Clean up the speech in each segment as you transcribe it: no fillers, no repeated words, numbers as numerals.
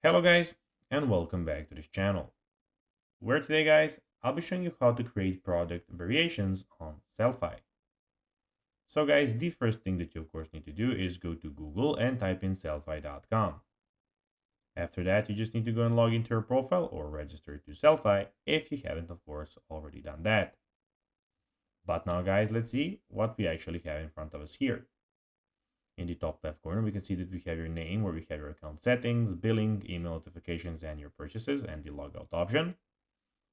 Hello guys, and welcome back to this channel. Where today guys, I'll be showing you how to create product variations on Sellfy. So guys, the first thing that you of course need to do is go to Google and type in sellfy.com. After that, you just need to go and log into your profile or register to Sellfy if you haven't of course already done that. But now guys, let's see what we actually have in front of us here. In the top left corner, we can see that we have your name where we have your account settings, billing, email notifications, and your purchases, and the logout option.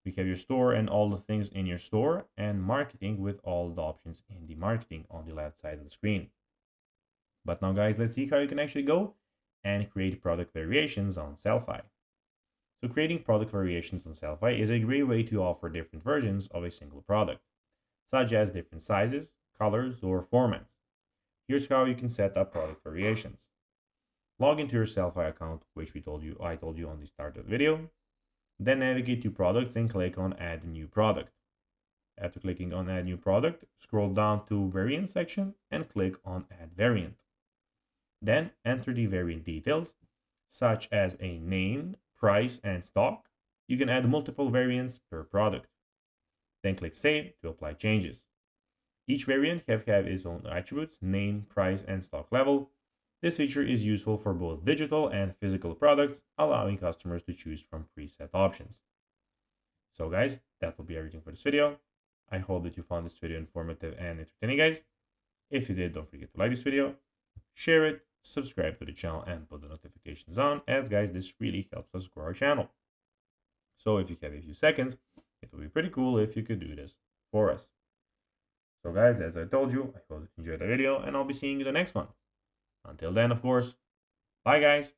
We have your store and all the things in your store, and marketing with all the options in the marketing on the left side of the screen. But now guys, let's see how you can actually go and create product variations on Sellfy. So creating product variations on Sellfy is a great way to offer different versions of a single product, such as different sizes, colors, or formats. Here's how you can set up product variations. Log into your Sellfy account, which I told you on the start of the video. Then navigate to products and click on add a new product. After clicking on add new product, scroll down to variant section and click on add variant. Then enter the variant details, such as a name, price, and stock. You can add multiple variants per product. Then click save to apply changes. Each variant have its own attributes, name, price, and stock level. This feature is useful for both digital and physical products, allowing customers to choose from preset options. So guys, that will be everything for this video. I hope that you found this video informative and entertaining guys. If you did, don't forget to like this video, share it, subscribe to the channel, and put the notifications on, as guys, this really helps us grow our channel. So if you have a few seconds, it would be pretty cool if you could do this for us. So guys, as I told you, I hope you enjoyed the video, and I'll be seeing you in the next one. Until then, of course, bye guys.